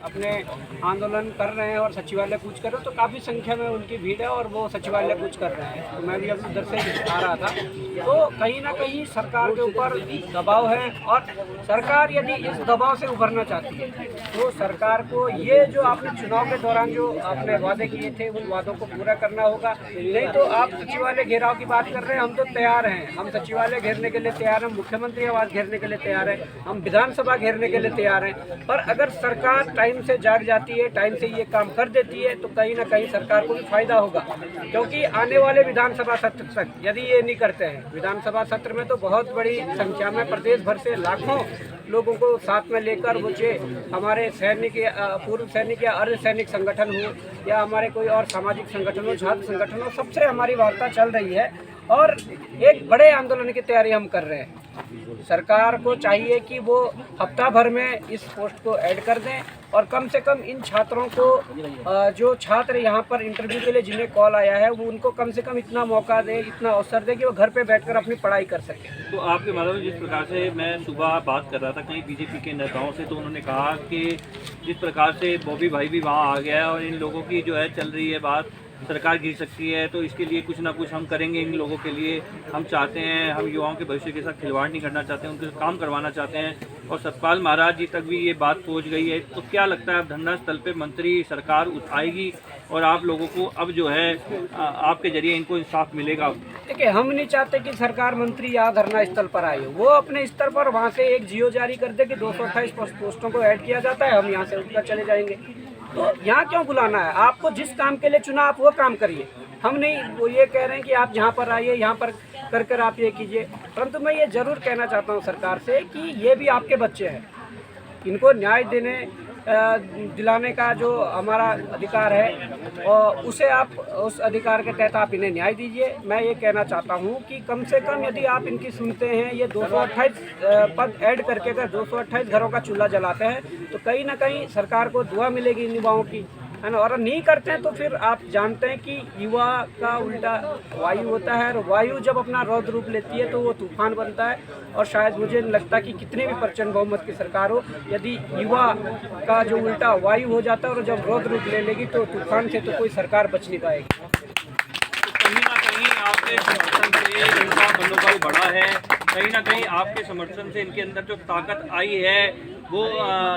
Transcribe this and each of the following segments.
अपने आंदोलन कर रहे हैं और सचिवालय कूच कर रहे हैं, तो काफ़ी संख्या में उनकी भीड़ है और वो सचिवालय कूच कर रहे हैं। तो मैं भी अब उधर से आ रहा था, तो कहीं ना कहीं सरकार के ऊपर दबाव है और सरकार यदि इस दबाव से उभरना चाहती है तो सरकार को ये जो आपने चुनाव के दौरान जो आपने वादे किए थे उन वादों को पूरा करना होगा। नहीं तो आप सचिवालय घेराव की बात कर रहे हैं, हम तो तैयार हैं, हम सचिवालय घेरने के लिए तैयार हैं, मुख्यमंत्री आवास घेरने के लिए तैयार हैं, हम विधानसभा घेरने के लिए तैयार हैं। पर अगर सरकार टाइम से जाग जाती है, टाइम से ये काम कर देती है तो कहीं ना कहीं सरकार को भी फायदा होगा। क्योंकि आने वाले विधानसभा सत्र तक यदि ये नहीं करते हैं, विधानसभा सत्र में तो बहुत बड़ी संख्या में प्रदेश भर से लाखों लोगों को साथ में लेकर वो हमारे सैनिक पूर्व सैनिक या अर्ध सैनिक संगठन हो या हमारे कोई और सामाजिक संगठन हो, छात्र संगठन हो, सबसे हमारी वार्ता चल रही है और एक बड़े आंदोलन की तैयारी हम कर रहे हैं। सरकार को चाहिए कि वो हफ्ता भर में इस पोस्ट को ऐड कर दें और कम से कम इन छात्रों को जो छात्र यहाँ पर इंटरव्यू के लिए जिन्हें कॉल आया है वो उनको कम से कम इतना मौका दे, इतना अवसर दे कि वो घर पे बैठकर अपनी पढ़ाई कर सकें। तो आपके माध्यम से जिस प्रकार से मैं सुबह बात कर रहा था कई बीजेपी के नेताओं से, तो उन्होंने कहा कि जिस प्रकार से बॉबी भाई भी वहाँ आ गया है और इन लोगों की जो है चल रही है बात, सरकार गिर सकती है, तो इसके लिए कुछ ना कुछ हम करेंगे इन लोगों के लिए। हम चाहते हैं, हम युवाओं के भविष्य के साथ खिलवाड़ नहीं करना चाहते हैं, उनके साथ काम करवाना चाहते हैं और सतपाल महाराज जी तक भी ये बात पहुंच गई है। तो क्या लगता है अब धरना स्थल पे मंत्री सरकार उठाएगी और आप लोगों को अब जो है आपके जरिए इनको इंसाफ मिलेगा? देखिए, हम नहीं चाहते कि सरकार मंत्री यहाँ धरना स्थल पर आए, वो अपने स्तर पर वहाँ से एक जियो जारी कर दे कि 228 पोस्टों को ऐड किया जाता है, हम यहाँ से उठकर चले जाएंगे। तो यहाँ क्यों बुलाना है? आपको जिस काम के लिए चुना आप वो काम करिए। हम नहीं वो ये कह रहे हैं कि आप यहाँ पर आइए, यहाँ पर कर आप ये कीजिए। परंतु मैं ये ज़रूर कहना चाहता हूँ सरकार से कि ये भी आपके बच्चे हैं, इनको न्याय दिलाने का जो हमारा अधिकार है और उसे आप उस अधिकार के तहत आप इन्हें न्याय दीजिए। मैं ये कहना चाहता हूँ कि कम से कम यदि आप इनकी सुनते हैं, ये 228 पद ऐड करके अगर 228 घरों का चूल्हा जलाते हैं तो कहीं ना कहीं सरकार को दुआ मिलेगी इन युवाओं की, है ना। और नहीं करते हैं तो फिर आप जानते हैं कि युवा का उल्टा वायु होता है और वायु जब अपना रौद्र रूप लेती है तो वो तूफान बनता है। और शायद मुझे नहीं लगता कि कितने भी प्रचंड बहुमत की सरकार हो, यदि युवा का जो उल्टा वायु हो जाता है और जब रौद्र रूप ले लेगी तो तूफान से तो कोई सरकार बच नहीं पाएगी। तो कहीं ना कहीं आपके समर्थन से इनका मनोबल बढ़ा है, कहीं ना कहीं आपके समर्थन से इनके अंदर जो ताकत आई है वो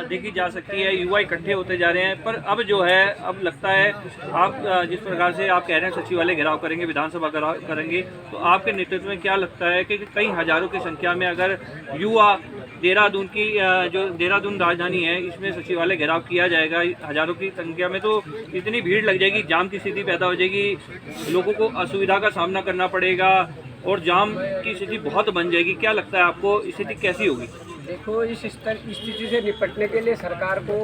देखी जा सकती है। युवा इकट्ठे होते जा रहे हैं, पर अब जो है अब लगता है आप जिस प्रकार से आप कह रहे हैं सचिवालय घेराव करेंगे, विधानसभा घेराव करेंगे, तो आपके नेतृत्व में क्या लगता है कि कई हजारों की संख्या में अगर युवा देहरादून की जो देहरादून राजधानी है इसमें सचिवालय घेराव किया जाएगा हजारों की संख्या में, तो इतनी भीड़ लग जाएगी, जाम की स्थिति पैदा हो जाएगी, लोगों को असुविधा का सामना करना पड़ेगा और जाम की स्थिति बहुत बन जाएगी। क्या लगता है आपको स्थिति कैसी होगी? देखो, इस स्थिति से निपटने के लिए सरकार को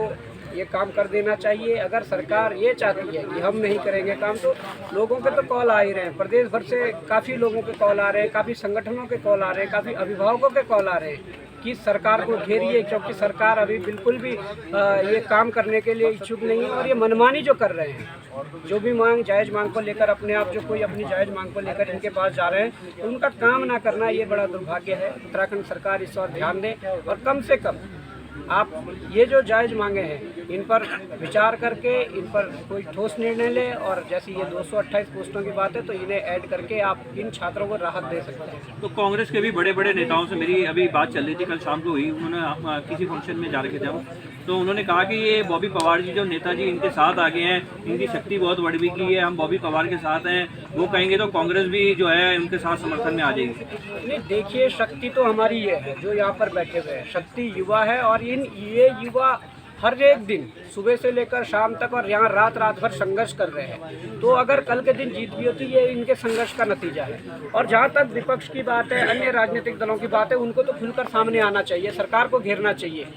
ये काम कर देना चाहिए। अगर सरकार ये चाहती है कि हम नहीं करेंगे काम, तो लोगों के तो कॉल आ ही रहे हैं, प्रदेश भर से काफ़ी लोगों के कॉल आ रहे हैं, काफ़ी संगठनों के कॉल आ रहे हैं, काफ़ी अभिभावकों के कॉल आ रहे हैं कि सरकार को घेरिए, क्योंकि सरकार अभी बिल्कुल भी ये काम करने के लिए इच्छुक नहीं है और ये मनमानी जो कर रहे हैं, जो भी मांग जायज़ मांग को लेकर अपने आप जो कोई अपनी जायज़ मांग को लेकर इनके पास जा रहे हैं, तो उनका काम ना करना ये बड़ा दुर्भाग्य है। उत्तराखंड सरकार इस पर ध्यान दे और कम से कम आप ये जो जायज़ मांगे हैं इन पर विचार करके इन पर कोई ठोस निर्णय लें और जैसे ये 228 पोस्टों की बात है तो इन्हें ऐड करके आप इन छात्रों को राहत दे सकते हैं। तो कांग्रेस के भी बड़े बड़े नेताओं से मेरी अभी बात चल रही थी, कल शाम को हुई, उन्होंने किसी फंक्शन में जा रखे थे हम, तो उन्होंने कहा कि ये बॉबी पवार जी जो नेताजी इनके साथ आ गए हैं, इनकी शक्ति बहुत बढ़ भी की है, हम बॉबी पवार के साथ हैं, वो कहेंगे तो कांग्रेस भी जो है उनके साथ समर्थन में आ जाएगी। नहीं, देखिए, शक्ति तो हमारी ये है जो यहाँ पर बैठे हुए हैं, शक्ति युवा है और ये युवा हर एक दिन सुबह से लेकर शाम तक और यहाँ रात भर संघर्ष कर रहे हैं। तो अगर कल के दिन जीत भी होती है, ये इनके संघर्ष का नतीजा है। और जहाँ तक विपक्ष की बात है, अन्य राजनीतिक दलों की बात है, उनको तो खुलकर सामने आना चाहिए, सरकार को घेरना चाहिए।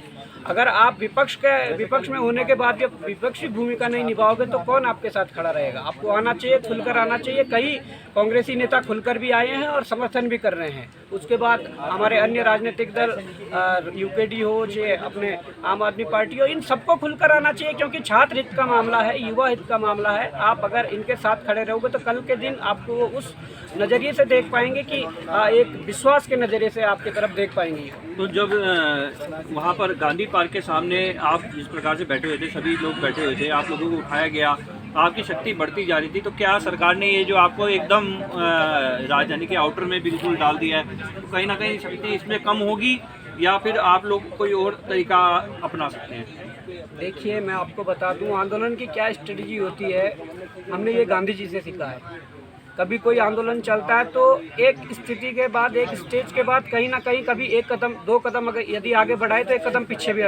अगर आप विपक्ष में होने के बाद जब विपक्षी भूमिका नहीं निभाओगे तो कौन आपके साथ खड़ा रहेगा? आपको आना चाहिए, खुलकर आना चाहिए। कई कांग्रेसी नेता खुलकर भी आए हैं और समर्थन भी कर रहे हैं। उसके बाद हमारे अन्य राजनीतिक दल यूकेडी हो, चाहे अपने आम आदमी पार्टी हो, इन सबको खुलकर आना चाहिए, क्योंकि छात्र हित का मामला है, युवा हित का मामला है। आप अगर इनके साथ खड़े रहोगे तो कल के दिन आपको वो उस नज़रिए से देख पाएंगे कि एक विश्वास के नज़रिए से आपकी तरफ देख पाएंगे। तो जब वहाँ पर गांधी पार्क के सामने आप जिस प्रकार से बैठे हुए थे, सभी लोग बैठे हुए थे, आप लोगों को उठाया गया, आपकी शक्ति बढ़ती जा रही थी, तो क्या सरकार ने ये जो आपको एकदम राजधानी के आउटर में बिल्कुल डाल दिया है, तो कहीं ना कहीं शक्ति इसमें कम होगी या फिर आप लोग कोई और तरीका अपना सकते हैं? देखिए, मैं आपको बता दूं, आंदोलन की क्या स्ट्रेटजी होती है, हमने ये गांधी जी से सीखा है। कभी कोई आंदोलन चलता है तो एक स्थिति के बाद, एक स्टेज के बाद कहीं ना कहीं कभी एक कदम, दो कदम अगर यदि आगे बढ़ाए तो एक कदम पीछे भी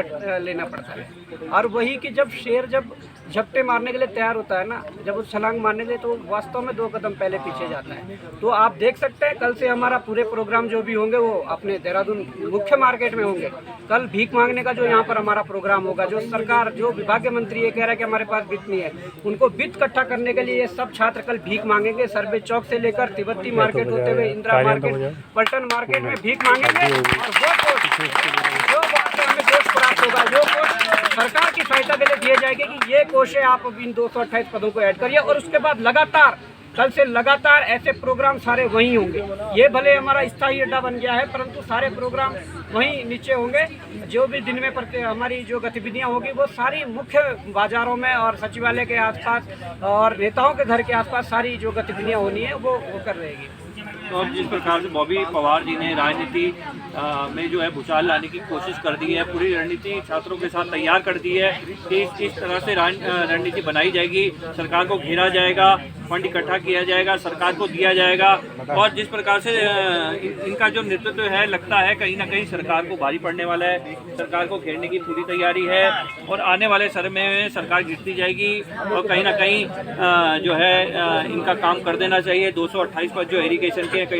लेना पड़ता है। और वही कि जब शेर जब झपटे मारने के लिए तैयार होता है ना, जब वो छलांग मारने के लिए, तो वास्तव में दो कदम पहले पीछे जाता है। तो आप देख सकते हैं कल से हमारा पूरे प्रोग्राम जो भी होंगे वो अपने देहरादून मुख्य मार्केट में होंगे। कल भीख मांगने का जो यहाँ पर हमारा प्रोग्राम होगा, जो सरकार, जो विभागीय मंत्री ये कह रहा है कि हमारे पास वित्त नहीं है, उनको वित्त इकट्ठा करने के लिए ये सब छात्र कल भीख मांगेंगे। सर्वे चौक से लेकर तिब्बती मार्केट होते हुए इंदिरा मार्केट, पलटन मार्केट में भीख मांगेंगे। और वो पोस्ट जो वहाँ से हमें पोस्ट प्राप्त होगा, जो पोस्ट सरकार की सहायता के लिए दिए जाएंगे कि ये कोष है, आप इन 228 पदों को ऐड करिए। और उसके बाद लगातार, कल से लगातार ऐसे प्रोग्राम सारे वहीं होंगे। ये भले हमारा स्थायी अड्डा बन गया है, परंतु सारे प्रोग्राम वहीं नीचे होंगे। जो भी दिन में हमारी जो गतिविधियां होगी वो सारी मुख्य बाजारों में और सचिवालय के आसपास और नेताओं के घर के आसपास सारी जो गतिविधियां होनी है वो कर रहेगी। तो अब जिस प्रकार से बॉबी पवार जी ने राजनीति में जो है भूचाल लाने की कोशिश कर दी है, पूरी रणनीति छात्रों के साथ तैयार कर दी है कि इस तरह से रणनीति बनाई जाएगी, सरकार को घेरा जाएगा, फंड इकट्ठा किया जाएगा, सरकार को दिया जाएगा। और जिस प्रकार से इनका जो नेतृत्व है, लगता है कहीं ना कहीं सरकार को भारी पड़ने वाला है, सरकार को घेरने की पूरी तैयारी है और आने वाले समय में सरकार गिरती जाएगी और कहीं ना कहीं जो है इनका काम कर देना चाहिए। 228 पर जो एरीगेशन के